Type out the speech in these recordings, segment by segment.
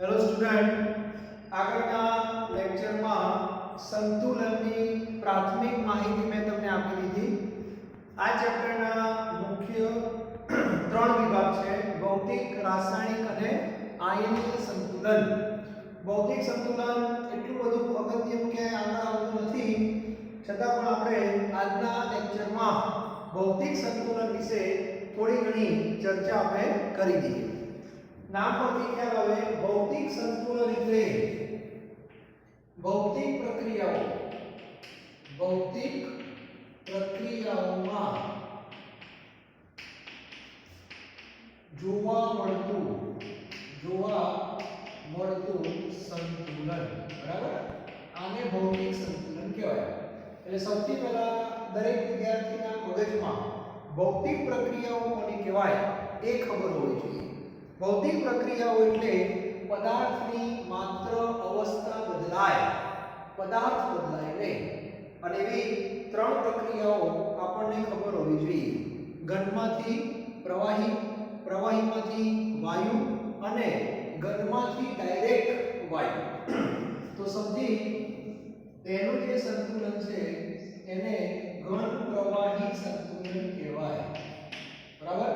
Hello student, આગળના લેક્ચરમાં સંતુલનની પ્રાથમિક માહિતી મેં તમને આપી દીધી. આ ચેપ્ટરના મુખ્ય ત્રણ વિભાગ છે: ભૌતિક, રાસાયણિક અને આયનીય સંતુલન. ભૌતિક સંતુલન એટલું બધું અગત્યનું કે આગળ આવતું નથી, છતાં પણ આપણે આજના લેક્ચરમાં ભૌતિક સંતુલન વિશે થોડી ઘણી ચર્ચા આપણે કરી દઈએ. નામ પરથી ખ્યાલ આવે, ભૌતિક સંતુલન એટલે ભૌતિક પ્રક્રિયાઓમાં જોવા મળતું સંતુલન. બરાબર, આને ભૌતિક સંતુલન કહેવાય. એટલે સૌથી પહેલા દરેક વિદ્યાર્થીના મગજમાં ભૌતિક પ્રક્રિયાઓ કોને કહેવાય એ ખબર હોવી જોઈએ. ભૌતિક પ્રક્રિયાઓ એટલે પદાર્થની માત્ર અવસ્થા બદલાય, પદાર્થ બદલાય નહીં. અને એવી ત્રણ પ્રક્રિયાઓ આપણને ખબર હોવી જોઈએ: ઘનમાંથી પ્રવાહી, પ્રવાહીમાંથી વાયુ અને ઘનમાંથી ડાયરેક્ટ વાયુ. તો સૌથી પહેલું જે સંતુલન છે એને ઘન પ્રવાહી સંતુલન કહેવાય. બરાબર,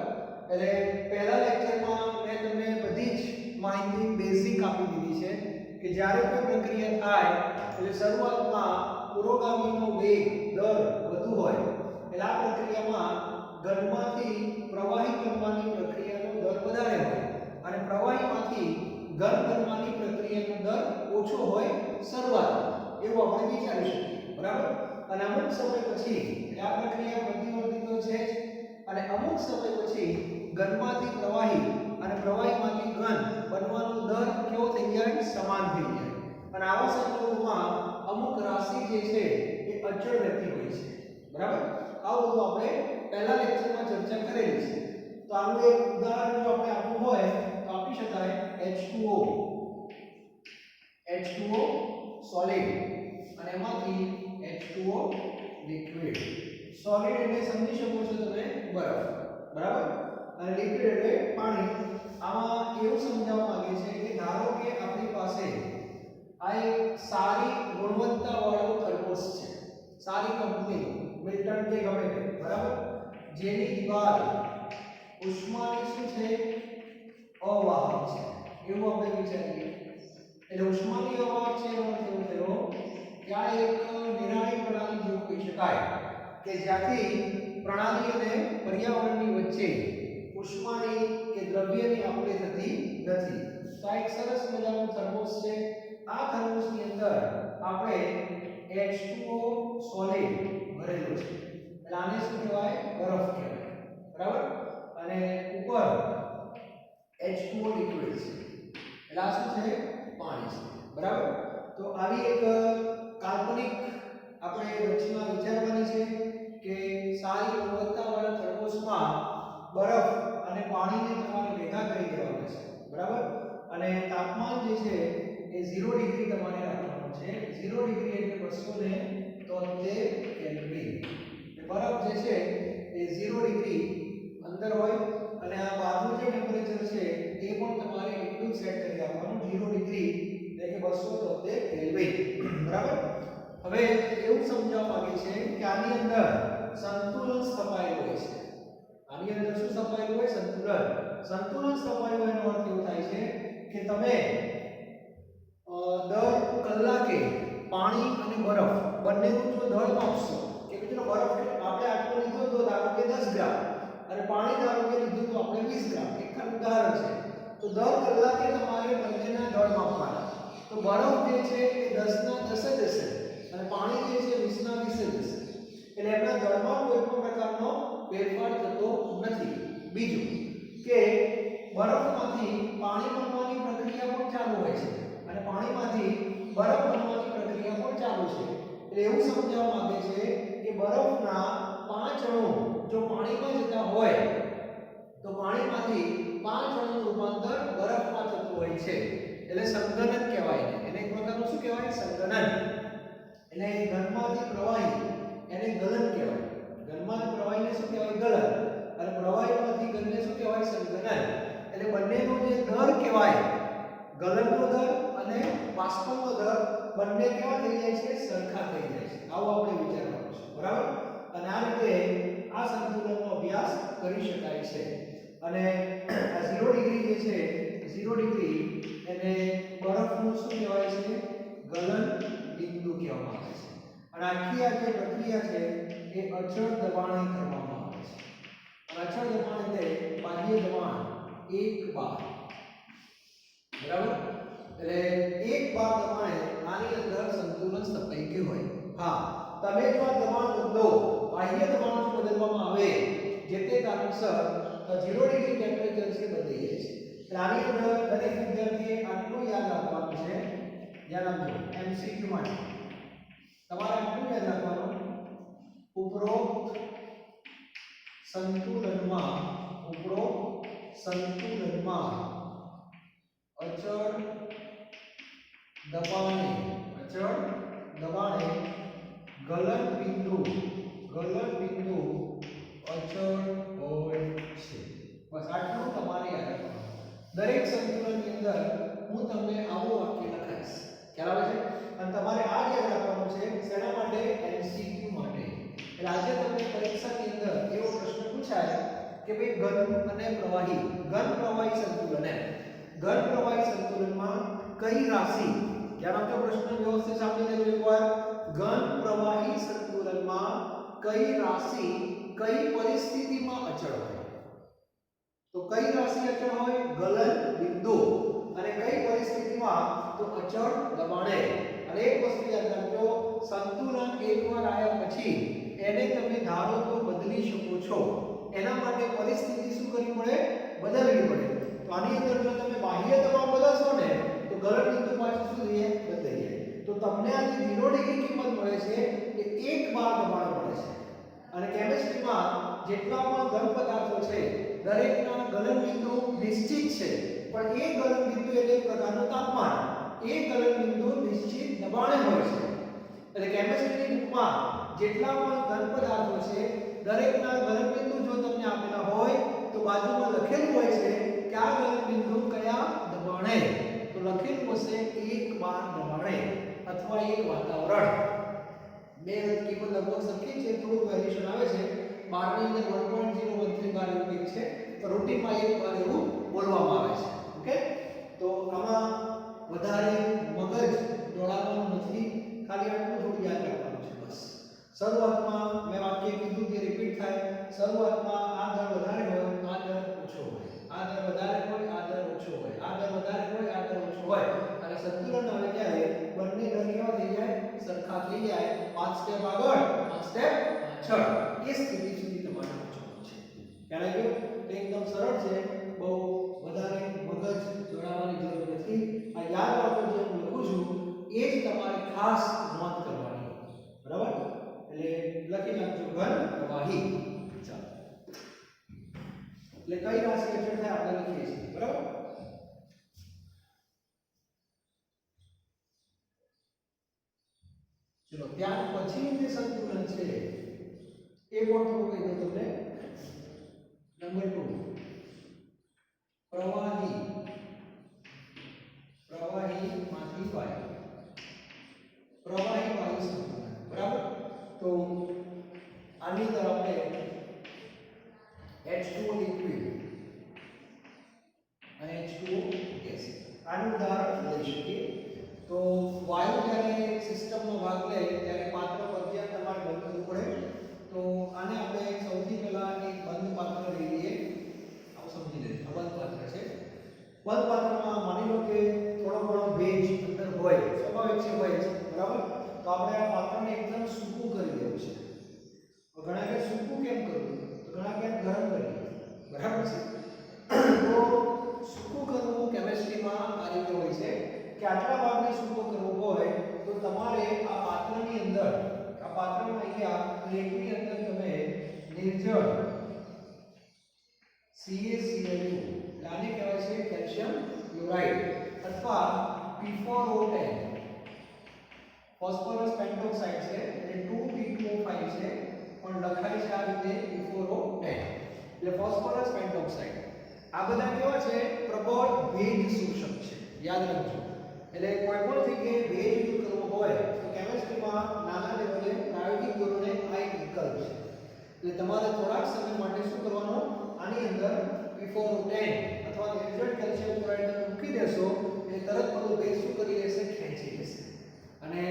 એટલે પહેલા લેક્ચરમાં મેં તમને બધી જ માહિતી બેઝિક આપી દીધી છે કે જ્યારે કોઈ પ્રક્રિયા થાય એટલે શરૂઆતમાં પુરોગામીનો વેગ દર વધુ હોય, એટલે આ પ્રક્રિયામાં ઘનમાંથી પ્રવાહી બનવાની પ્રક્રિયાનો દર વધારે હોય અને પ્રવાહીમાંથી ઘન બનવાની પ્રક્રિયાનો દર ઓછો હોય શરૂઆતમાં, એવું આપણે વિચારી શકીએ. બરાબર, અને અમુક સમય પછી આ પ્રક્રિયા વધતી તો છે જ, અને અમુક સમય પછી ઘનમાંથી પ્રવાહી અને પ્રવાહીમાંથી ઘન બનવાનો દર કેવો થઈ જાય? સમાન થઈ જાય. અને આવા સંજોગોમાં અમુક રાશિ જે છે એ અચળ રહેતી હોય છે. બરાબર, આવું બધું આપણે પહેલા લેક્ચરમાં ચર્ચા કરેલી છે. તો આનું એક ઉદાહરણ જો આપણે આપવું હોય તો આપી શકાય H2O સોલિડ અને એમાંથી H2O લિક્વિડ. સોલિડ એટલે સમજી શકો છો તમે બરફ, બરાબર, અને લિક્વિડ એટલે પાણી. આમાં એવું સમજાવવા માંગે છે કે ધારો કે આપણી પાસે આ એક સારી ગુણવત્તાવાળો ખરગોશ છે, સારી કંપની, મિલ્ટન કે ગમે તે, બરાબર, જેની દિવાલ ઉષ્માની શું છે? અવાહક છે, એવું આપણે વિચારીએ. એટલે ઉષ્માની અવાહક છે એનો અર્થ એવો થયો કે આ એક નિરાળી પ્રણાલી જેવું કહી શકાય કે જ્યાંથી પ્રણાલી અને પર્યાવરણની વચ્ચે ઉષ્માની કે દ્રવ્યની આપલે થતી નથી. તો આ એક સરસ મજાનું થર્મોસ છે. આ થર્મોસની અંદર આપણે H2O સોલિડ ભરેલો છે, એટલે આને શું કહેવાય? બરફ કહેવાય. બરાબર, અને ઉપર H2O લિક્વિડ છે, એટલે આ શું છે? પાણી છે. બરાબર, તો આવી એક કાલ્પનિક આપણે રચના વિચારવાની છે કે સારી ગુણવત્તાવાળા થર્મોસમાં બરફ અને પાણીને તમારે ભેગા કરી દેવાના છે. બરાબર, અને તાપમાન જે છે એ 0 ડિગ્રી તમારે રાખવાનું છે. 0 ડિગ્રી એટલે 273 કેલ્વિન. બરફ જે છે એ 0 ડિગ્રી અંદર હોય અને આ બહારનું જે ટેમ્પરેચર છે એ પણ તમારે એટલું જ સેટ કરી રાખવાનું, 0 ડિગ્રી એટલે કે 273 કેલ્વિન. બરાબર, હવે એવું સમજાવવા માંગે છે કે આની અંદર સંતુલન સ્થપાયેલું હોય છે. આની અંદર શું સ્થપાયેલું હોય? સંતુલન સ્થપાયેલું એનો અર્થ એવો થાય છે કે તમે દર કલાકે પાણી અને બરફ બંનેનું જો દળ માપશો કે મિત્રો બરફ આપણે આટલો લીધો તો ધારો કે 10 ગ્રામ અને પાણી ધારો કે લીધું તો આપણે 20 ગ્રામ, એક ઉદાહરણ છે. તો દર કલાકે તમારે બંનેના દળ માપવાના. તો બરફ જે છે એ 10 ના 10 જ હશે અને પાણી જે છે 20 ના 20 જ હશે, એટલે એમના દળમાં કોઈ પણ પ્રકારનો ફેરફાર થતો નથી. બીજું કે બરફમાંથી પાણી બનવાની પ્રક્રિયા પણ ચાલુ હોય છે અને પાણીમાંથી બરફ બનવાની પ્રક્રિયા પણ ચાલુ છે. એટલે એવું સમજાવવા માંગે છે કે બરફના 5 અણુ જો પાણીમાં જતા હોય તો પાણીમાંથી 5 અણુનું રૂપાંતર બરફમાં થતું હોય છે, એટલે સંઘનન કહેવાય. એને એક પ્રકારનું શું કહેવાય? સંઘનન. એટલે ઘનમાંથી પ્રવાહી એને ગલન કહેવાય. ઘનમાંથી પ્રવાહીને શું કહેવાય? ગલન. અને પ્રવાહીમાંથી ઘનને શું કહેવાય? સંઘનન. એટલે બંનેનો જે દર કહેવાય ગલનનો દર અને બાષ્પનો દર બંને કેવા થઈ જાય છે? સરખા થઈ જાય છે. આવું આપણે વિચારવાનું છે, બરાબર? અને આ રીતે આ સંતુલનનો અભ્યાસ કરી શકાય છે. અને આ 0 ડિગ્રી જે છે, 0 ડિગ્રી એને બરફનું શું કહેવાય છે? ગલન બિંદુ કહેવામાં આવે છે. અને આખી આ જે પ્રક્રિયા છે એ અચળ દબાણે કરવામાં આવે છે. અને અચળ દબાણ એટલે બાહ્ય દબાણ 1 બાર, બરાબર? એટલે 1 બાર દબાણે આની અંદર સંતુલન સ્થપાઈ ગયું હોય. હા, તમે જો આ દબાણ બદલો, બાહ્ય દબાણ જો બદલવામાં આવે જે તે કારણસર 0 ડિગ્રી ટેમ્પરેચર છે બદલાઈ જાય છે. એટલે આની અંદર દરેક વિદ્યાર્થીએ આટલું યાદ રાખવાનું છે. ધ્યાન આપજો એમસીક્યુ માટે તમારે આટલું યાદ રાખવાનું, ઉપરોક્ત સંતુલનમાં અચળ દબાણે ગલન બિંદુ અચળ હોય છે. બસ આટલું તમારે યાદ રાખવાનું. દરેક સંતુલનની અંદર હું તમને આવું વાક્ય લખાઈશ, ખ્યાલ આવે છે? અને તમારે આ યાદ રાખવાનું છે. શેના માટે? એમસીક્યુ માટે. એટલે આજે તમને પરીક્ષાની અંદર એવો પ્રશ્ન પૂછાય કે ભાઈ ઘન અને પ્રવાહી, ઘન પ્રવાહી સંતુલનમાં કઈ રાશિ, ધ્યાન આપજો પ્રશ્ન વ્યવસ્થિત સાંભળી લેજો એકવાર. ઘન પ્રવાહી સંતુલનમાં કઈ રાશિ કઈ પરિસ્થિતિમાં અચળ હોય? તો કઈ રાશિ અચળ હોય? ગલન બિંદુ. અને કઈ પરિસ્થિતિમાં? તો અચળ દબાણે. અને એક વસ્તુ યાદ રાખજો, સંતુલન એકવાર આવ્યા પછી એને તમે ધારો તો બદલી શકો છો. એના માટે પરિસ્થિતિ શું કરવી પડે? બદલવી પડે. તો આની અંદર જો તમે બાહ્ય દબાણ બદલશો ને તો ગલન બિંદુ પાછું શું થઈ જાય? બદલાઈ જાય. તો તમને આ જે 0 ડિગ્રી કિંમત મળે છે એ 1 બાર દબાણ મળે છે. અને કેમિસ્ટ્રીમાં જેટલા પણ ઘન પદાર્થો છે દરેકના ગલન બિંદુ નિશ્ચિત છે, પણ એ ગલન બિંદુ એટલે એક પ્રકારનું તાપમાન, એ ગલન બિંદુ નિશ્ચિત દબાણે હોય છે. એટલે કેમિસ્ટ્રીની બુકમાં જેટલા પણ ઘન પદાર્થો છે દરેકના ગલન બિંદુ જો તમને આપેલા હોય તો બાજુમાં લખેલું હોય છે કે આ ગલન બિંદુ કયા દબાણે, તો લખેલું હશે 1 બાર દબાણે અથવા 1 વાતાવરણ. બે કિંમત લગભગ સરખી છે, થોડું વેરિએશન આવે છે. 12 ની અંદર 1.013 બાર એવું કંઈક છે, તો રૂટીનમાં 1 બાર એવું બોલવામાં આવે છે. ઓકે, તો આમાં વધારે મગજ દોડાવવાનું નથી, ખાલી આટલું થોડું યાદ રાખવાનું છે બસ. શરૂઆતમાં મેં વાક્ય કીધું કે રિપીટ થાય. શરૂઆતમાં આ દર વધારે હોય, આ દર ઓછો હોય, આ દર વધારે હોય, આ દર ઓછો હોય, આ દર વધારે હોય, આ દર ઓછો હોય. અને સંતુલન આવે ત્યારે બંને દર કેવા થઈ જાય? સરખા થઈ જાય. 5 સ્ટેપ આગળ, 5 સ્ટેપ પાછળ. એ સ્થિતિ સુધી તમારે પહોંચવાનું છે. ખ્યાલ આવ્યો? તો એકદમ સરળ છે, બહુ વધારે મગજ દોડાવવાની જરૂર નથી. આ યાદ રાખો જે હું લખું છું એ જ તમારે ખાસ નોંધ કરવાની, બરાબર? એટલે લખી નાખજો ઘન પ્રવાહી. ચાલો, એટલે કઈ રાશિ અચળ થાય આપણે લખીએ છીએ, બરાબર? ચલો, ત્યાર પછીનું જે સંતુલન છે એ પણ થોડું કહી દઉં તમને. નંબર 2, પ્રવાહીમાંથી વાયુ, પ્રવાહી વાયુ સંતુલન, બરાબર? તો આની અંદર આપણે H2O લિક્વિડ અને H2O ગેસ આનું ઉદાહરણ લઈ શકીએ. તો વાયુ જ્યારે સિસ્ટમનો ભાગ લે ત્યારે પાત્ર પર ત્યાં તમારે બંધ કરવું પડે. તો આને આપણે સૌથી પહેલા એક બંધ પાત્ર લઈ લઈએ. આવું સમજી લેજો, આ બંધ પાત્ર છે. બંધ પાત્રમાં માની લો કે થોડો ઘણો ભેજ અંદર હોય, સ્વાભાવિક છે, હોય છે, બરાબર? તો આપણે આ પાત્રને એકદમ સૂકું કરી દેવું છે. ઘણા કે સૂકું કેમ કરવું, તો ઘણા કે ગરમ કરીએ, બરાબર છે? તો સૂકું કરવું કેમિસ્ટ્રીમાં આ રીતે હોય છે કે આટલા ભાગને સૂકો કરવો હોય તો તમારે આ પાત્રની અંદર, આ પાત્રમાં અહીંયા પ્લેટની અંદર તમે નિર્જળ CaCl2, આને કહેવાય છે કેલ્શિયમ ક્લોરાઇડ, અથવા P4O10 ફોસ્ફરસ પેન્ટોક્સાઇડ છે, એટલે 2P2O5 છે, પણ લખાય છે આ રીતે P4O10, એટલે ફોસ્ફરસ પેન્ટોક્સાઇડ. આ બધા કેવા છે? પ્રબળ ભેજ શોષક છે. યાદ રાખજો. એટલે કોઈ પણ જગ્યાએ ભેજ યુઝ કરવો હોય તો કેમિસ્ટ્રીમાં નાના લેવલે પ્રાયોગિક ધોરણે આ એક વિકલ્પ છે. એટલે તમારે થોડાક સમય માટે શું કરવાનું, આની અંદર P4O10 અથવા નેચરલ કેલ્શિયમ ક્લોરાઇડ મૂકી દેશો એટલે તરત બધું ભેજ શું કરી લેશે, ખેંચી લેશે. અને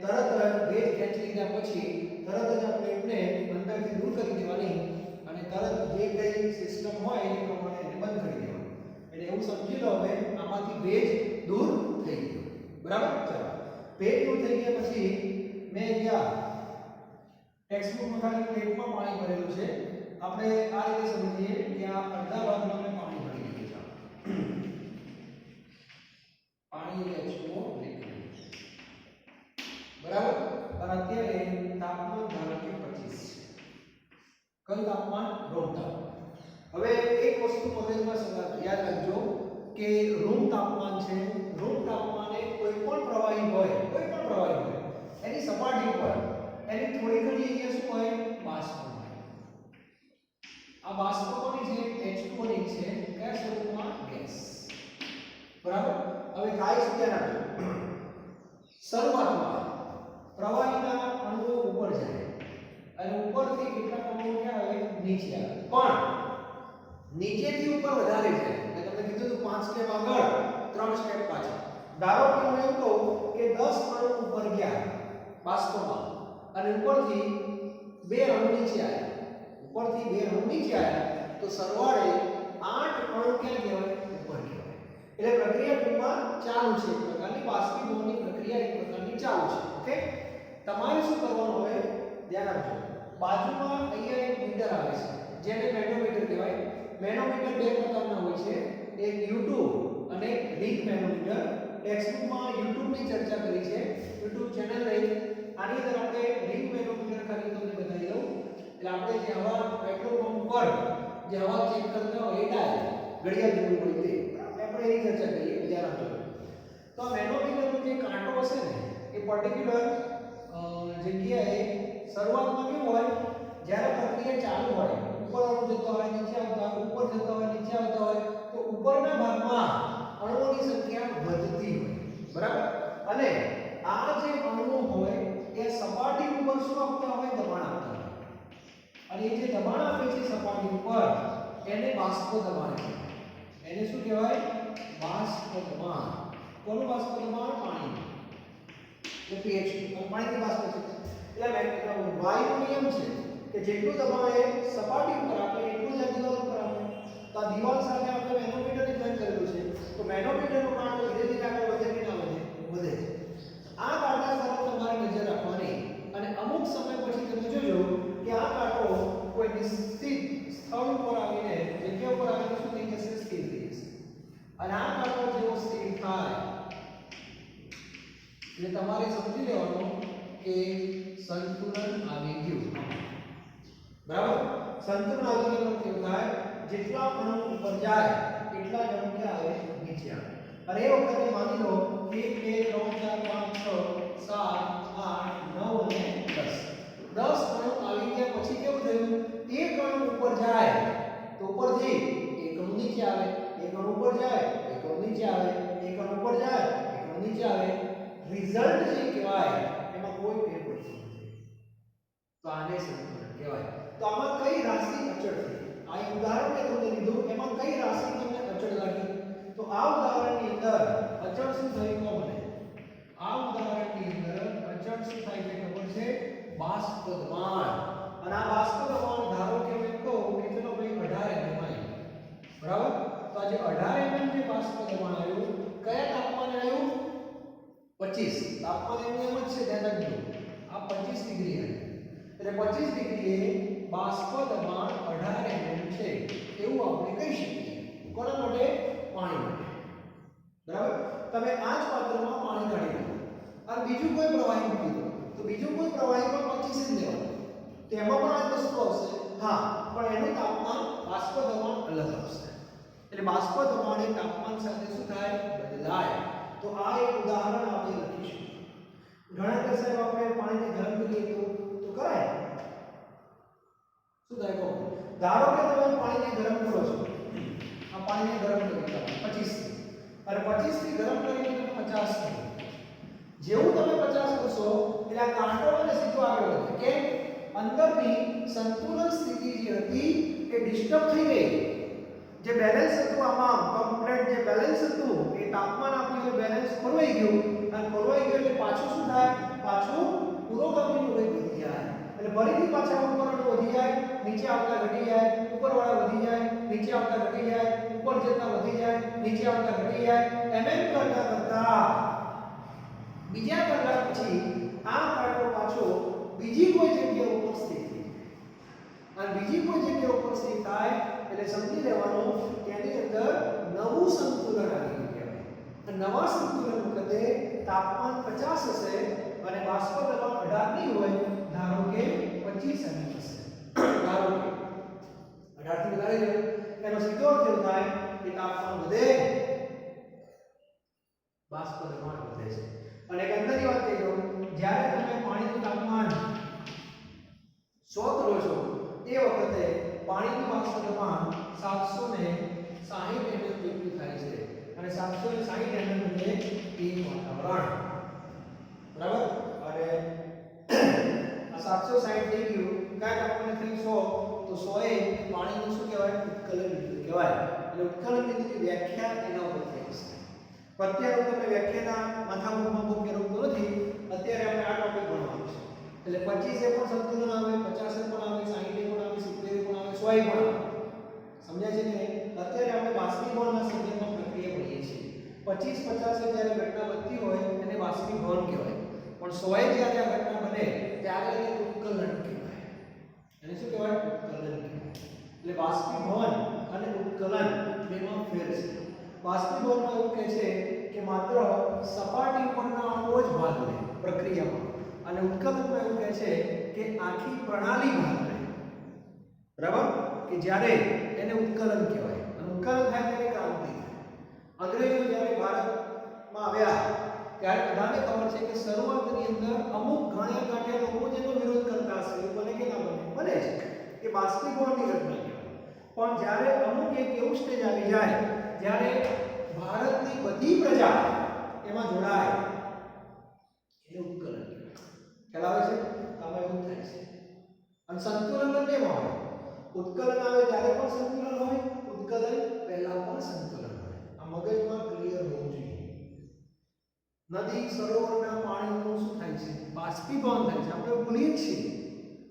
તરત જ ભેજ ખેંચી લીધા પછી તરત જ આપણે એને અંદરથી દૂર કરી દેવાની અને તરત જે કઈ સિસ્ટમ હોય એ પ્રમાણે એને બંધ કરી દેવાનું. એટલે એવું સમજી લો હવે આમાંથી ભેજ દૂર થઈ ગયો. બરાબર? ચાલો ભેજ દૂર થઈ ગયા પછી મેં અહીંયા ટેક્સ્ટબુકમાં ખાલી પ્લેટમાં પાણી ભરેલું છે. આપણે આ રીતે સમજીએ કે આ અડધા ભાગમાં મેં પાણી ભરી દીધું છે. પાણી H2O લિક્વિડ. બરાબર? અને અત્યારે તાપમાન ધારો કે 25 છે. કયું તાપમાન? રૂમ તાપમાન. હવે એક વસ્તુ મગજમાં યાદ રાખજો કે રૂમ તાપમાન છે. રૂમ તાપમાને કોઈ પણ પ્રવાહી હોય એની સપાટી ઉપર એની થોડી ઘણી અહીંયા શું હોય, બાષ્પ હોય. આ બાષ્પ કોની છે? H2O ની છે. કયા સ્વરૂપમાં? ગેસ. બરાબર? હવે થાય શું ધ્યાન રાખજો. શરૂઆતમાં પ્રવાહીના અણુઓ ઉપર જાય અને ઉપરથી કેટલાક અણુઓ ક્યાં આવે, નીચે આવે. પણ નીચેથી ઉપર વધારે જાય. મેં તમને કીધું હતું 5 સ્ટેપ આગળ 3 સ્ટેપ પાછળ. ધારો કે હું એમ કહું કે 10 અણુ ઉપર ગયા બાષ્પમાં અને ઉપરથી 2 અણુ નીચે આવ્યા. ઉપરથી 2 અણુ નીચે આવ્યા તો સરવાળે 8 અણુ ક્યાં કહેવાય, ઉપર કહેવાય. એટલે પ્રક્રિયા ટૂંકમાં ચાલુ છે. એક પ્રકારની બાષ્પીભવનની પ્રક્રિયા એક પ્રકારની ચાલુ છે. ઓકે, તમારે શું કરવાનું હવે ધ્યાન આપજો. બાજુમાં અહીંયા એક મીટર આવે છે જેને મેનોમીટર કહેવાય. મેનોમીટર બે પ્રકારના હોય છે, એક U2 અને એક રિંગ મેનોમીટર. ટેક્સ્ટબુકમાં YouTube ની ચર્ચા કરી છે, YouTube ચેનલ રહી. આની અંદર આપણે રિંગ મેનોમીટર ખાલી તમને બતાવી દઉં. એટલે આપણે જે હવા પેટ્રોલ પંપ પર જે હવા ચેક કરતા હોય એ ડાય ઘડિયાળ જેવું હોય તે આપણે એની ચર્ચા કરીએ. ધ્યાન આપજો. તો આ મેનોમીટરનો જે કાંટો હશે ને એ પર્ટિક્યુલર જગ્યાએ શરૂઆતમાં કેવું હોય, જ્યારે પ્રક્રિયા ચાલુ હોય, ઉપર અણુ જતો હોય, નીચે આવતા હોય, ઉપર જતો હોય, નીચે આવતા હોય, તો ઉપરના ભાગમાં અણુઓની સંખ્યા વધતી હોય. બરાબર? અને આ જે અણુઓ હોય એ સપાટી ઉપર શું આપતા હોય, દબાણ આપતા હોય. અને એ જે દબાણ આપે છે સપાટી ઉપર એને બાષ્પ દબાણ કહેવાય. એને શું કહેવાય? બાષ્પ દબાણ. કોનું બાષ્પ દબાણ? પાણી. એટલે pH પાણીની બાષ્પ છે. એટલે વાયુનો નિયમ છે કે જેટલું દબાણ એ સપાટી ઉપર આપે એટલું જ દિવાલ ઉપર આપે. તો આ દિવાલ સાથે આપણે મેનોમીટરને જોઈન કરેલું છે. તો મેનોમીટરનો કાંટો ધીરે ધીરે આગળ વધે કે ના વધે? વધે છે. આ કાંટા તરફ તમારે નજર રાખવાની અને અમુક સમય પછી તમે જોજો કે આ કાંટો કોઈ નિશ્ચિત સ્થળ ઉપર આવીને જગ્યા ઉપર આવીને શું થઈ જશે? સ્થિર થઈ જશે. અને આ કાંટો જેવો સ્થિર થાય એટલે તમારે સમજી લેવાનું કે સંતુલન આવી ગયું. બરાબર? સંતુલન આવી ગયું કેવું થાય? જેટલા અણુ ઉપર જાય એટલા જ અણુ ક્યાં આવે? નીચે આવે. અને એ વખતે માની લો 1 2 3 4 5 6 7 8 9 અને 10 અણુ આવી ગયા પછી કેવું થયું? એક અણુ ઉપર જાય તો ઉપરથી એક અણુ નીચે આવે, એક અણુ ઉપર જાય એક અણુ નીચે આવે, એક અણુ ઉપર જાય એક અણુ નીચે આવે. રિઝલ્ટ જે કહેવાય એમાં કોઈ ફેર પડતો નથી. તો આને સંતુલન કહેવાય. તો આમાં કઈ રાશિ અચળ છે? આ એક ઉદાહરણ મેં તમને લીધું, એમાં કઈ રાશિ તમને અચળ લાગી? તો આ ઉદાહરણની અંદર અચળ શું થયું કોને? આ ઉદાહરણની અંદર અચળ શું થાય છે ખબર છે? બાષ્પ દબાણ. અને આ બાષ્પ દબાણ ધારો કે મેં કહું કે ચલો ભાઈ 18 mm આવ્યું. બરાબર? તો આ જે 18 mm જે બાષ્પ દબાણ આવ્યું કયા તાપમાને આવ્યું? 25. તાપમાન એનું એમ જ છે, ધ્યાન રાખજો. આ 25 ડિગ્રી આવ્યું. એટલે 25 ડિગ્રીએ બાષ્પ દબાણ 18 mm છે એવું આપણે કહી શકીએ. કોના માટે? પાણી માટે. બરાબર? તમે આ જ પાત્રમાં પાણી કાઢી લો અને બીજું કોઈ પ્રવાહી મૂકી દો તો બીજું કોઈ પ્રવાહીમાં 25 જ લેવાનું. તેમાં પણ આ વસ્તુ આવશે. હા, પણ એનું તાપમાન બાષ્પ દબાણ અલગ આવશે. એટલે બાષ્પ દબાણ એ તાપમાન સાથે શું થાય? બદલાય. તો આ એક ઉદાહરણ આપણે લખીશું. ઘણા કે સાહેબ આપણે પાણીને ગરમ કરીએ તો કરાય? શું થાય કહો? ધારો કે તમે પાણીને ગરમ કરો છો. આ પાણીને ગરમ કરી 25 થી અને 25 થી ગરમ ડિસ્ટર્બ થઈ ગઈ, જે બેલેન્સ હતું આમાં કમ્પ્લીટ જે બેલેન્સ હતું એ તાપમાન આપ્યું એટલે બેલેન્સ ખોરવાઈ ગયું, અને ખોરવાઈ ગયું એટલે પાછું શું થાય, પાછું પુરોગામીનું વેગ વધી જાય, એટલે ફરીથી પાછા ઉપરવાળા વધી જાય, નીચે આવતા ઘટી જાય, ઉપરવાળા વધી જાય, નીચે આવતા ઘટી જાય, ઉપર જતા વધી જાય, નીચે આવતા ઘટી જાય, એમ કરતા કરતા બીજા કલાક પછી આ પાર્ટો પાછો બીજી કોઈ જગ્યાએ ઉપર સ્થિત થાય, અને બીજી કોઈ જગ્યાએ ઉપર સ્થિત થાય એટલે સમજી લેવાનું કે એની અંદર નવું સંતુલન આવી ગયું કહેવાય, અને નવા સંતુલન વખતે તાપમાન 50 હશે અને બાષ્પ દબાણ 18 ની હોય, ધારો કે 25 mm હશે, ધારો કે 18 થી વધારે છે, એનો સીધો અર્થ એવો થાય કે તાપમાન વધે, બાષ્પ દબાણ વધે છે. અને એક અંદરની વાત કહી દઉં, જ્યારે તમે પાણીનું તાપમાન 100 કરો છો એ વખતે પાણીનું બાષ્પ દબાણ 760 mm જેટલું થાય છે, અને 760 mm એટલે એક વાતાવરણ, બરાબર. અને આ 760 થઈ ગયું, કાંઈક આપણને થયું 100, તો 100 એ પાણીનું શું કહેવાય, ઉત્કલન બિંદુ કહેવાય, એટલે ઉત્કલન બિંદુની વ્યાખ્યા એના ઉપર થઈ છે. અત્યારે હું તમને વ્યાખ્યાના માથામાં બહુ ફેરવતો નથી, અત્યારે આપણે આ ટોપિક ભણવાનું છે, એટલે 25 એ પણ સંતુલન આવે, 50 એ પણ આવે, 60 એ પણ આવે, 70 એ પણ આવે, 100 એ પણ આવે, સમજાય છે કે નહીં? અત્યારે આપણે બાષ્પીભવનના સંદર્ભમાં પ્રક્રિયા ભણીએ છીએ. 25 50 જ્યારે ઘટના બનતી હોય એને બાષ્પીભવન કહેવાય, પણ 100 એ જ્યારે આ ઘટના બને ત્યારે એને ઉત્કલન કહેવાય. એને શું કહેવાય? ઉત્કલન કહેવાય. એટલે બાષ્પીભવન અને ઉત્કલન બેમાં ફેર છે. બાષ્પીભવનમાં એવું કહે છે કે માત્ર સપાટી પરના અણુઓ જ ભાગ લે પ્રક્રિયામાં, અને ઉત્કલનમાં એવું કહે છે કે આખી પ્રણાલી ભાગ લે, બરાબર, કે જ્યારે એને ઉત્કલન કહેવાય, અને ઉત્કલન થાય ત્યારે ક્રાંતિ થાય. અંગ્રેજો જ્યારે ભારતમાં આવ્યા ત્યારે બધાને ખબર છે કે શરૂઆતની અંદર અમુક ઘણા ગાંઠિયા લોકો જેનો વિરોધ કરતા હશે, એવું બને કે ના બને, બને છે, કે બાષ્પીભવનની ઘટના કહેવાય. પણ જ્યારે અમુક એક એવું સ્ટેજ આવી જાય જ્યારે ભારતની બધી પ્રજા એમાં જોડાય એટલે ઉત્કલન કહેવાય. ખ્યાલ આવે છે? આમાં એવું થાય છે. અને સંતુલન કેમ આવે? ઉત્કલન આવે ત્યારે પણ સંતુલન હોય, ઉત્કલન પહેલા પણ સંતુલન હોય. આ મગજમાં ક્લિયર હોવું જોઈએ. નદી સરોવરના પાણીનું શું થાય છે? બાષ્પીભવન થાય છે. આપણે ભૂલીએ છીએ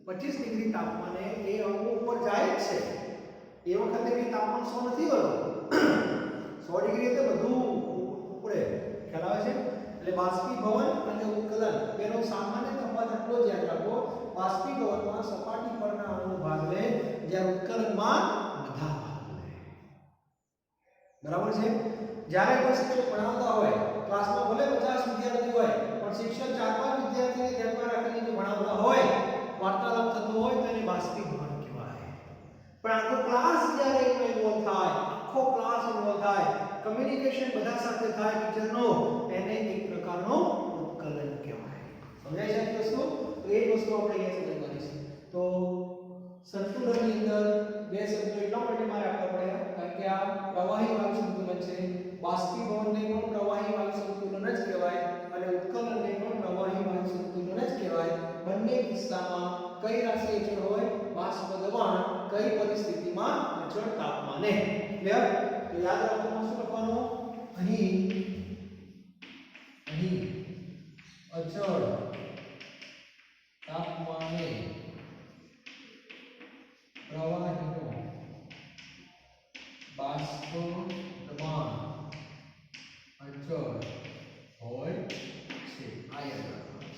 25 ડિગ્રી તાપમાને એ અણુ ઉપર જાય જ છે. એ વખતે કે તાપમાન 100 નથી હોતું, 100 ડિગ્રી એટલે બધું ઉપડે. ખ્યાલ આવે છે? એટલે બાષ્પીભવન અને ઉત્કલન બેનો સામાન્ય તફાવત એટલો જ યાદ રાખો, બાષ્પીભવનમાં સપાટી પરના અણુઓ ભાગ લે, જ્યારે ઉત્કલનમાં બધા ભાગ લે. બરાબર છે? જ્યારે કોઈ શિક્ષક ભણાવતા હોય, ક્લાસમાં ભલે 50 વિદ્યાર્થી હોય, પણ શિક્ષક 4-5 વિદ્યાર્થીને ધ્યાનમાં રાખીને જો ભણાવતા હોય, વાર્તાલાપ થતો હોય તો એને બાષ્પીભવન કહેવાય. પણ આખો ક્લાસ જ્યારે એમાં ઇન્વોલ્વ થાય, આખો ક્લાસ ઇન્વોલ્વ થાય, કમ્યુનિકેશન બધા સાથે થાય ટીચરનો, એને એક પ્રકારનો ઉત્કલન કહેવાય. સમજાય છે આ વસ્તુ? તો એ વસ્તુ આપણે અહીંયા સમજવાની છે. તો સંતુલનની અંદર બે શબ્દો એટલા માટે મારે આપવા પડ્યા કારણ કે આ પ્રવાહી વાયુ સંતુલન છે. બાષ્પીભવનને પણ પ્રવાહી વાયુ સંતુલન જ કહેવાય અને ઉત્કલનને પણ પ્રવાહી વાયુ સંતુલન જ કહેવાય. બંને કિસ્સામાં કઈ રાશિ અચળ હોય? બાષ્પ દબાણ કઈ પરિસ્થિતિમાં? અચળ તાપમાને. ક્લિયર? તો યાદ રાખવાનું શું લખવાનું? અહીં અચળ તાપમાને પ્રવાહીનો બાષ્પ દબાણ અચળ હોય છે. આ યાદ રાખવાનું.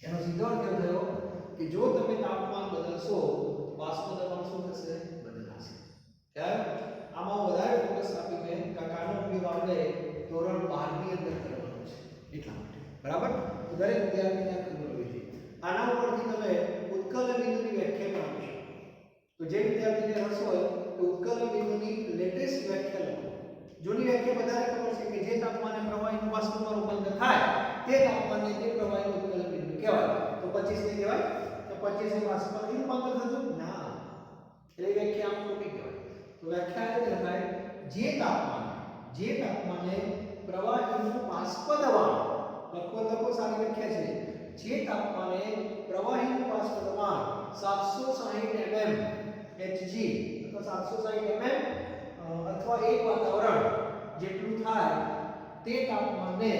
એનો સીધો અર્થ એવો થયો કે જો તમે તાપમાન બદલશો બાષ્પ દબાણ શું થશે? બદલાશે. ખ્યાલ? આમાં વધારે ફોકસ આપીને કાકાનો ઉપયોગ આપણે ધોરણ 12 ની અંદર કરવાનો છે એટલા માટે. બરાબર? તો દરેક વિદ્યાર્થીને આ ખબર હોવી જોઈએ. આના ઉપરથી તમે ઉત્કલન બિંદુની વ્યાખ્યા પણ આપી શકો. તો જે વિદ્યાર્થીને રસ હોય તો ઉત્કલન બિંદુની લેટેસ્ટ વ્યાખ્યા લખો. જૂની વ્યાખ્યા બધાને ખબર છે કે જે તાપમાને પ્રવાહીનું બાષ્પમાં રૂપાંતર થાય તે તાપમાને તે પ્રવાહીનું ઉત્કલન બિંદુ કહેવાય. તો 25 ને કહેવાય? તો 25 એ બાષ્પમાં રૂપાંતર થતું? ના. એટલે વ્યાખ્યા આમ ખોટી કહેવાય. તો વ્યાખ્યા એ લખાય જે તાપમાને પ્રવાહીનું બાષ્પ દબાણ, લખો સારી વ્યાખ્યા છે. જે તાપમાને પ્રવાહીનું બાષ્પ દબાણ 760 mm Hg અથવા 760 mm અથવા એક વાતાવરણ જેટલું થાય તે તાપમાને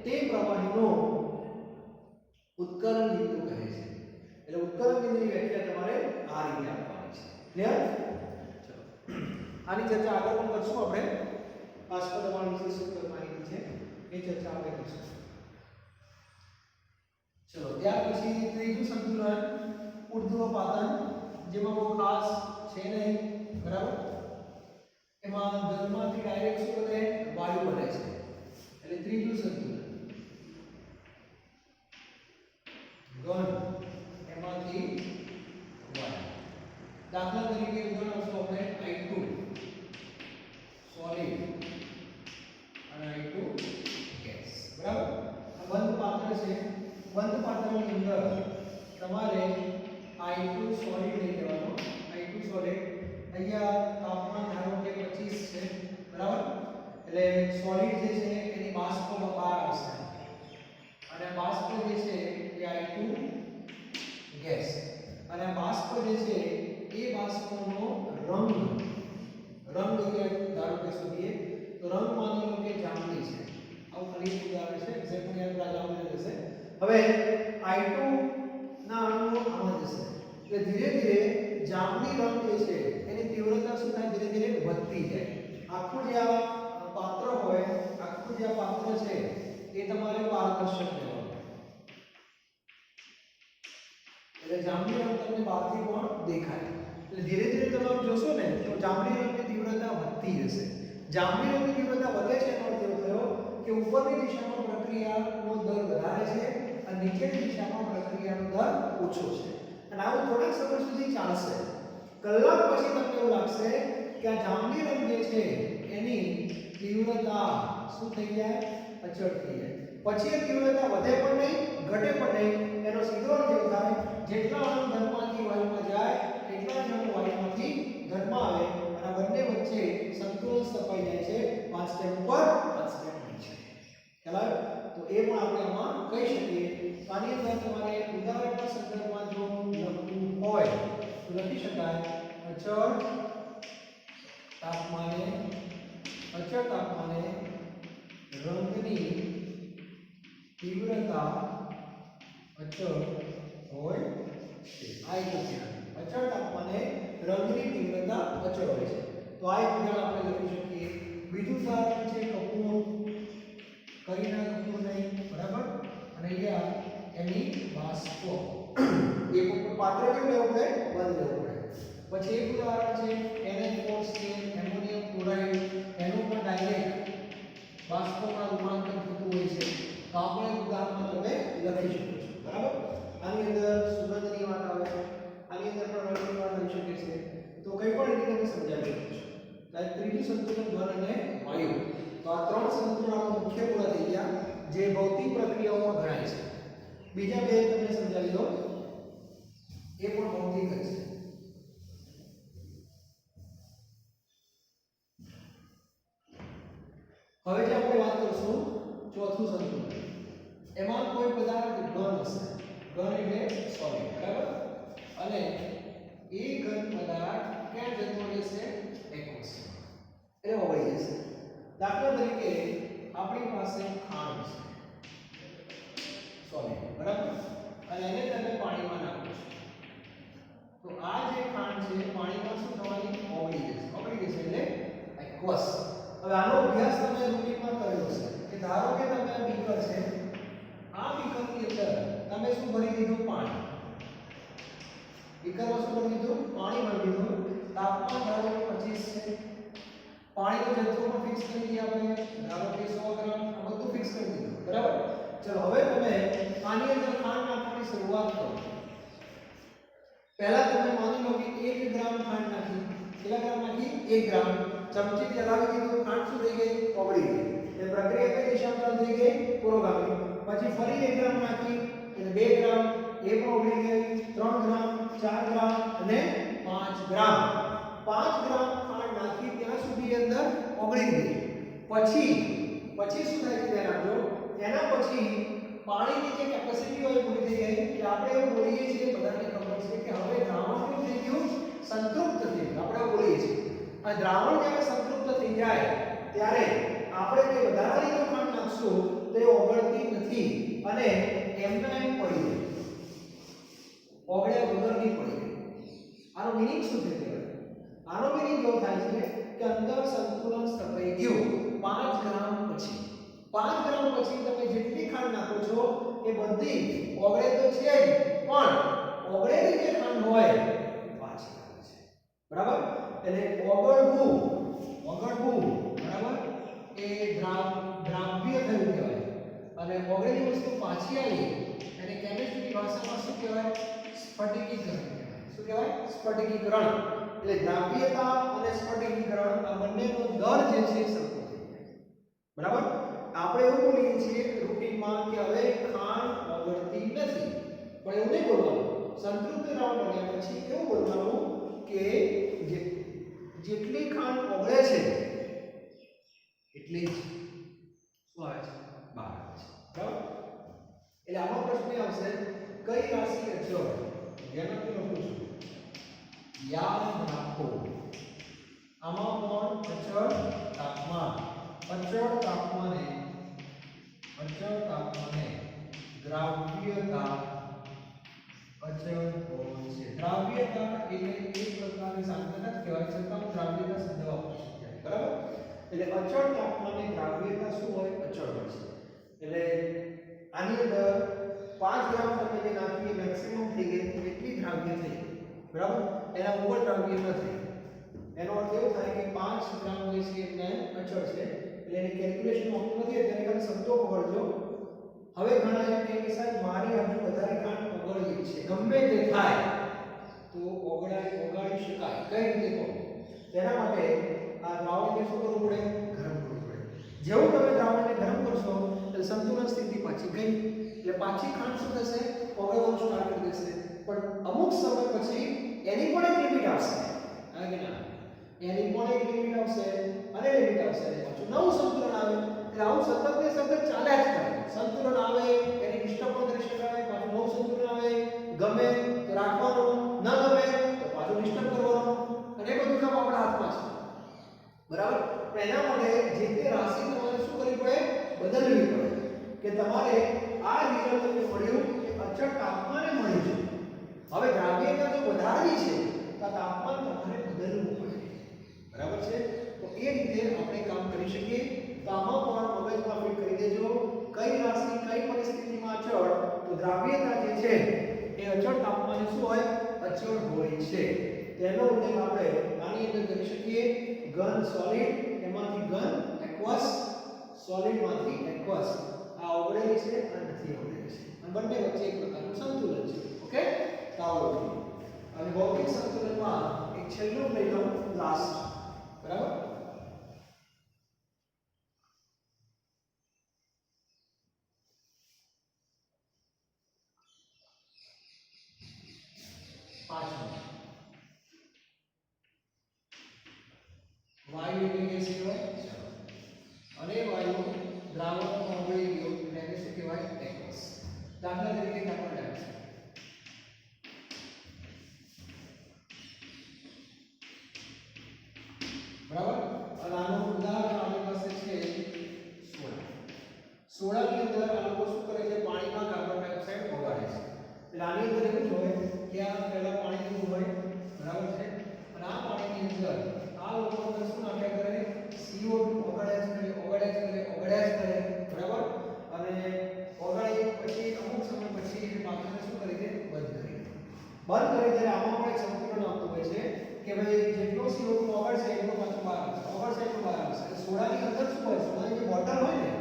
તે પ્રવાહીનો ઉત્કલન બિંદુ કહે છે. એટલે ઉત્કલન બિંદુની વ્યાખ્યા તમારે આ રીતે આપવાની છે. ક્લિયર? ચલો આની ચર્ચા આગળ પણ કરશું આપણે. બાષ્પ દબાણ વિશે શું માહિતી છે એ ચર્ચા આપણે કરીશું. ચલો ત્યાર પછી ત્રીજું સંતુલન ઉર્ધ્વપાતન, જેમાં બહુ ખાસ છે નહીં, બરાબર. એમાં ઘનમાંથી ડાયરેક્ટ શું બને? વાયુ બને છે. એટલે ત્રીજું સંતુલન ઘન એમાંથી વાયુ. દાખલા તરીકે ઉદાહરણ આપશું આપણે I2 સોલિડ અને I2 ગેસ, બરાબર. આ બંધ પાત્ર છે. બંધ પાત્રની અંદર તમારે I2 સોલિડ લઈ લેવાનો. I2 સોલિડ અહીંયા તાપમાન ધારો કે 25 છે, બરાબર. એટલે સોલિડ જે છે એની બાષ્પ બહાર આવશે અને બાષ્પ જે છે એ I2 ગેસ. અને બાષ્પ જે છે એ બાષ્પનો રંગ ધારો કે શોધીએ તો રંગ માની લો કે જાંબલી છે. આવું ખાલી ઉદાહરણ છે, એક્ઝેક્ટલી યાદ રાખવાનું રહેશે. હવે I2 ના અણુઓ આમાં જશે એટલે ધીરે ધીરે જાંબલી રંગ જે છે એની તીવ્રતા શું થાય? ધીરે ધીરે વધતી જાય. આખું જે આ પાત્ર હોય, આખું જે આ પાત્ર છે એ તમારે પારદર્શક લેવાનું. એટલે જાંબલી રંગ તમને બહારથી પણ દેખાય. એટલે ધીરે ધીરે તમે જોશો ને તો જાંબલી રંગની તીવ્રતા વધતી જશે. જાંબલી રંગની તીવ્રતા વધે છે એનો અર્થ એવો થયો કે ઉપરની દિશામાં પ્રક્રિયાનો દર વધારે છે અને નીચેની દિશામાં પ્રક્રિયાનો દર ઓછો છે. અને આવું થોડાક સમય સુધી ચાલશે. કલાક પછી તમને એવું લાગશે કે આ જાંબલી રંગ જે છે એની તીવ્રતા શું થઈ જાય? અચળ થઈ જાય. પછી એ તીવ્રતા વધે પણ નહીં, ઘટે પણ નહીં. એનો સીધો અર્થ એવો થાય જેટલા અણુ ઘનમાંથી વાયુમાં જાય એટલા જ અણુ વાયુમાંથી ઘનમાં આવે અને આ બંને વચ્ચે સંતુલન સ્થપાઈ જાય છે. 5 સ્ટેપ ઉપર 5 સ્ટેપ નીચે. ખ્યાલ આવ્યો? તો એ પણ આપણે આમાં કહી શકીએ. તો આની અંદર તમારે ઉદાહરણના સંદર્ભમાં જો લખવું હોય તો લખી શકાય અચળ તાપમાને રંગની તીવ્રતા અચળ હોય છે. આ એક ઉદાહરણ. અચળ તાપમાને રંગની તીવ્રતા અચળ હોય છે. તો આ એક ઉદાહરણ આપણે લખી શકીએ. બીજું ઉદાહરણ છે કપૂર. કરીના કપૂર નહીં, બરાબર. અને અહીંયા એની બાષ્પ એક ઉપર પાત્ર કેવું લેવું પડે? બંધ લેવું પડે. પછી એક ઉદાહરણ છે NH4 એમોનિયમ ક્લોરાઇડ. એનું પણ ડાયરેક્ટ બાષ્પમાં રૂપાંતર થતું હોય છે. તો આપણે ઉદાહરણમાં તમે લખી શકો છો, બરાબર. આની અંદર સુગંધની વાત આવે, આની અંદર પણ રંગની વાત આવી શકે છે. તો કંઈ પણ રીતે તમે સમજાવી શકો છો. તો ત્રીજું સંતુલન ઘન અને વાયુ. તો આ ત્રણ સંતુલન આપણા મુખ્ય પૂરા થઈ ગયા જે ભૌતિક પ્રક્રિયાઓમાં ગણાય છે. બીજા બે તમને સમજાવી દો, એ પણ ભૌતિક જ છે. હવે જે આપણે વાત કરશું ચોથું સંતુલન. એમાં કોઈ પદાર્થ ઘન હશે. ઘન એટલે સોલિડ, બરાબર. અને એ ઘન પદાર્થ ક્યાં જતો રહેશે? એક્વસમાં. એટલે ઓગળી જશે. દાખલા તરીકે આપણી પાસે ખાંડ છે સોલિડ, બરાબર. અને એને તમે પાણીમાં નાખો છો તો આ જે ખાંડ છે પાણીમાં શું થવાની? ઓગળી જશે. ઓગળી જશે એટલે એક્વસ. હવે આનો અભ્યાસ તમે રૂટીનમાં કર્યો હશે કે ધારો કે તમે આ બીકર છે, આ બીકરની અંદર તમે શું ભરી દીધું? પાણી. બીકરમાં શું ભરી દીધું? પાણી ભરી દીધું. તાપમાન ધારો કે 25 છે. પાણીનો જથ્થો પણ ફિક્સ કરી દીધો આપણે, ધારો કે 100 ગ્રામ. આ બધું ફિક્સ કરી દીધું, બરાબર. ચલો હવે તમે આની અંદર ખાંડ નાખવાની શરૂઆત કરો. પહેલા તમે માની લો કે 1 ગ્રામ ખાંડ નાખી. કેટલા ગ્રામ નાખી? 1 ગ્રામ. ચમચીથી હલાવી દીધું. ખાંડ શું થઈ ગઈ? ઓગળી ગઈ. એટલે પ્રક્રિયા કઈ દિશામાં થઈ ગઈ? પુરોગામી. પછી ફરી 1 ગ્રામ નાખી એટલે 2 ગ્રામ, એ પણ ઓગળી ગઈ. 3 ગ્રામ, 4 ગ્રામ અને 5 ગ્રામ. 5 ગ્રામ ખાંડ નાખી ત્યાં સુધી અંદર ઓગળી ગઈ. પછી શું થાય છે ધ્યાન આપજો. એના પછી પાણીની જે કેપેસિટી હોય પૂરી થઈ ગઈ. એટલે આપણે એવું બોલીએ છીએ, બધાને ખબર છે કે હવે દ્રાવણ કેવું થઈ ગયું? સંતૃપ્ત થઈ ગયું, આપણે એવું બોલીએ છીએ. અને દ્રાવણ જ્યારે સંતૃપ્ત થઈ જાય ત્યારે આપણે જે વધારાની જો ખાંડ નાખશું તો એ ઓગળતી નથી અને એમના એમ પડી જાય, ઓગળ્યા વગરની પડી જાય. આનો મીનિંગ શું છે કહેવાય? આનો મીનિંગ એવો થાય છે કે અંદર સંતુલન સ્થપાઈ ગયું. 5 ગ્રામ પછી 5 ગ્રામ પછી તમે જેટલી ખાંડ નાખો છો એ બધી ઓગળે તો છે જ, પણ ઓગળેલી જે ખાંડ હોય પાછી આવે છે. બરાબર? એટલે ઓગળવું બરાબર એ દ્રાવ્ય થયું કહેવાય. અને ઓગળેલી વસ્તુ પાછી આવી એને કેમિસ્ટ્રીની ભાષામાં શું કહેવાય? સ્ફટિકીકરણ કહેવાય. શું કહેવાય? સ્ફટિકીકરણ. એટલે દ્રાવ્યતા અને સ્ફટિકીકરણ આ બંનેનો દર જે છે એ સરખો થઈ જાય. બરાબર? આપણે એવું બોલીએ છીએ રૂટીનમાં કે હવે ખાંડ ઓગળતી નથી, પણ એવું નહીં બોલવાનું. સંતૃપ્ત દ્રાવણ બન્યા પછી એવું બોલવાનું કે જેટલી ખાંડ ઓગળે છે એટલી જ શું આવે છે? બહાર આવે છે. બરાબર? એટલે આનો પ્રશ્ન આવશે કઈ રાશિ અચળ? ધ્યાનથી લખું છું, યાદ રાખો. આમાં પણ અચળ તાપમાન, અચળ તાપમાને દ્રાવ્યતા અચળ હોય છે. દ્રાવ્યતા એટલે એક પ્રકારની સાંદ્રતા કહેવાય છે, તો દ્રાવ્યતા શબ્દ વાપરી શકાય. બરાબર? એટલે અચળ તાપમાને દ્રાવ્યતા શું હોય? અચળ હોય છે. એટલે આની અંદર 5 ગ્રામ તમે જે નાખીએ મેક્સિમમ થઈ ગઈ એટલી દ્રાવ્ય થઈ. બરાબર? એના ઉપર દ્રાવ્ય નથી. એનો અર્થ એવો થાય કે 5 ગ્રામ જે છે એને અચળ છે. એટલે એની કેલ્ક્યુલેશન હોતું નથી, એટલે ખાલી શબ્દો પકડજો. હવે ઘણા એમ કહે કે સાહેબ મારી હજુ વધારે ખાંડ ઓગળવી છે, ગમે તે થાય તો ઓગાળી શકાય. કઈ રીતે કહો? તેના માટે આ દ્રાવણને શું કરવું પડે? ગરમ કરવું પડે. જેવું તમે દ્રાવણને ગરમ કરશો એટલે સંતુલન સ્થિતિ પાછી ગઈ, એટલે પાછી ખાંડ શું થશે? ઓગળવાનું સ્ટાર્ટ કરી દેશે. પણ અમુક સમય પછી એની પણ એક લિમિટ આવશે. હા કે ના? એની પણ એક લિમિટ આવશે અને લિમિટ આવશે અને પાછું નવું સંતુલન આવે. એટલે આવું સતત ને સતત ચાલ્યા જ કરે. સંતુલન આવે એની ડિસ્ટર્બ પણ કરી શકાય, પાછું નવું સંતુલન આવે, ગમે તો રાખવાનું, ન ગમે તો પાછું ડિસ્ટર્બ કરવાનું, અને એ બધું કામ આપણા હાથમાં છે. બરાબર? પણ એના માટે જે તે રાશિ તમારે શું કરવી પડે? બદલવી પડે. કે તમારે આ રિઝલ્ટ તમને મળ્યું કે અચળ તાપમાને મળ્યું છે. હવે દ્રાવ્યતા જો વધારવી છે તો તાપમાન તમારે બદલવું પડે. બરાબર છે? તો એ રીતે આપણે કામ કરી શકીએ. તો આમાં પણ મગજમાં ફિટ કરી દેજો કઈ રાશિ કઈ પરિસ્થિતિમાં અચળ, તો દ્રાવ્યતા જે છે એ અચળ તાપમાને શું હોય? અચળ હોય છે. તેનો ઉલ્લેખ આપણે આની અંદર કરી શકીએ. ઘન સોલિડ, એમાંથી ઘન એક્વસ, સોલિડ માંથી એક્વસ. આ ઓગળેલી છે અને નથી ઓગળેલી છે, અને બંને વચ્ચે એક પ્રકારનું સંતુલન છે. ઓકે? તાવડો. અને ભૌતિક સંતુલનમાં એક છેલ્લું લઈ લો, લાસ્ટ. બરાબર? વાયુ એટલે કે શું કહેવાય? અને વાયુ દ્રાવણમાં ઓગળી ગયો એટલે એને શું કહેવાય? એક્વસ. દાખલા તરીકે કાર્બન ડાયોક્સાઇડ. બરાબર? અને આનું ઉદાહરણ આપણી પાસે છે સોડા. સોડાની અંદર આ લોકો શું કરે છે? પાણીમાં કાર્બન ડાયોક્સાઇડ ઓગાળે છે. એટલે આની અંદર એવું હોય કે આ પહેલા પાણી જેવું હોય. બરાબર છે? અને આ પાણીની અંદર આ લોકો અંદર શું નાખ્યા કરે? CO2 ઓગાળ્યા જ કરે. બરાબર? અને ઓગાળી પછી અમુક સમય પછી એ પાત્રને શું કરી દે? બંધ કરી દે. બંધ કરી દે. આમાં પણ એક સંતુલન આવતું હોય છે કે ભાઈ જેટલો CO2 ઓગળશે એટલો પાછો બહાર આવશે, ઓગળશે એટલો બહાર આવશે. સોડાની અંદર શું હોય? સોડાની જે બોટલ હોય ને,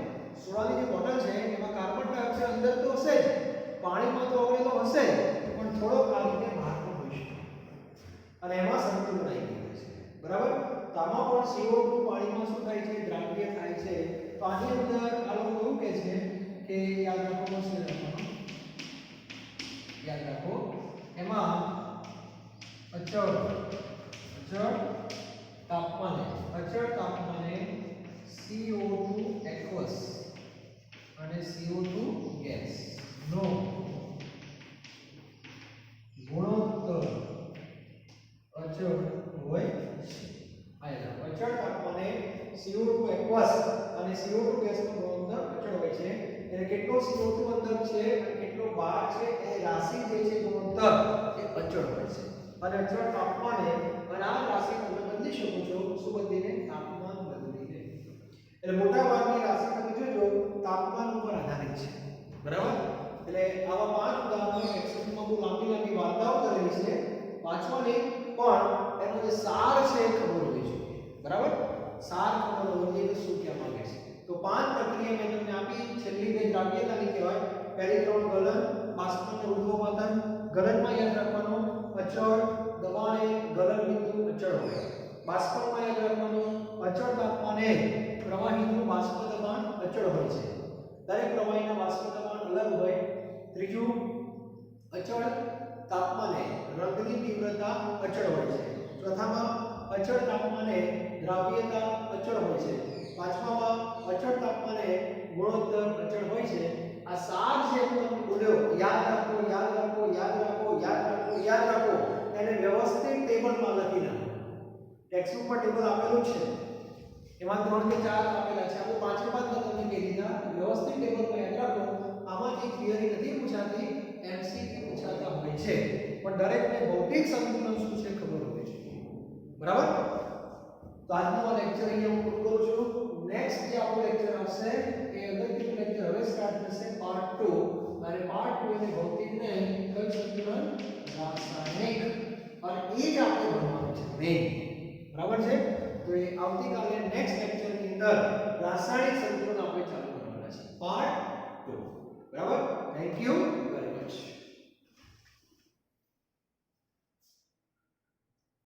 સોડાની જે બોટલ છે એમાં કાર્બન ડાયોક્સાઇડ અંદર તો હશે જ, પાણીમાં તો ઓગળેલો હશે જ, પણ થોડો આ રીતે બહાર પણ હોઈ શકે અને એમાં સંતુલન આવી જાય છે. બરાબર? તો આમાં પણ CO2 પાણીમાં શું થાય છે? દ્રાવ્ય થાય છે. તો આની અંદર આ લોકો એવું કહે છે કે યાદ રાખો, યાદ રાખો, એમાં અચળ તાપમાને CO2 aqueous અને CO2 ગેસ નો ગુણોત્તર અચળ CO2 aqueous અને CO2 ગેસનો ગુણોત્તર અચળ હોય છે એટલે કેટલો CO2 અંદર છે અને કેટલો બહાર છે એ રાશિ જે છે ગુણોત્તર એ અચળ હોય છે અને અચળ તાપમાને અને આ રાશિ તમે બદલી શકો છો શું બદલીને તાપમાન બદલીને એટલે મોટા ભાગની રાશિ તમે જોજો તાપમાન ઉપર આધારિત છે બરાબર એટલે આવા પાંચ ઉદાહરણો એક્સેસમાં બહુ લાંબી વાર્તાઓ કરેલી છે વાંચવાની પણ એનો જે સાર છે એ ખબર હોવી જોઈએ બરાબર સાર ખબર હોવી જોઈએ કે શું કહેવા માંગે છે તો પાંચ પ્રક્રિયા મેં તમને આપી છેલ્લી બે દ્રાવ્યતાની કહેવાય પહેલી ત્રણ ગલન બાષ્પને ઉર્ધ્વપતન ગલનમાં યાદ રાખવાનું અચળ દબાણે ગલન બિંદુ અચળ હોય બાષ્પમાં યાદ રાખવાનું અચળ તાપમાને પ્રવાહીનું બાષ્પ દબાણ અચળ હોય છે દરેક પ્રવાહીના બાષ્પ દબાણ અલગ હોય ત્રીજું અચળ તાપમાને રંગની તીવ્રતા અચળ હોય છે ચોથામાં અચળ તાપમાને દ્રાવ્યતા અચળ હોય છે પાંચમામાં અચળ તાપમાને ગુણોત્તર અચળ હોય છે આ સાર જે હું તમને બોલ્યો યાદ રાખો યાદ રાખો યાદ રાખો યાદ રાખો યાદ રાખો એને વ્યવસ્થિત ટેબલમાં લખી નાખો ટેક્સ્ટબુક પર ટેબલ આપેલું છે એમાં 3 કે 4 આપેલા છે આપણે પાંચમી બાદ તમને કહી દીધા વ્યવસ્થિત ટેબલમાં યાદ રાખો આમાંથી થિયરી નથી પૂછાતી એમસીક્યુ પૂછાતા હોય છે પણ દરેકને ભૌતિક સંતુલન શું છે ખબર હોવી જોઈએ બરાબર તો આજનો આ લેક્ચર અહીંયા હું પૂરું કરું છું નેક્સ્ટ જે આપણો લેક્ચર આવશે એ અગત્યનું લેક્ચર હવે સ્ટાર્ટ થશે પાર્ટ 2 અને પાર્ટ 2 એટલે ભૌતિક નહીં કયું સંતુલન રાસાયણિક અને એ જ આપણે ભણવાનું છે મેઈન બરાબર છે તો એ આવતીકાલે નેક્સ્ટ લેક્ચરની અંદર રાસાયણિક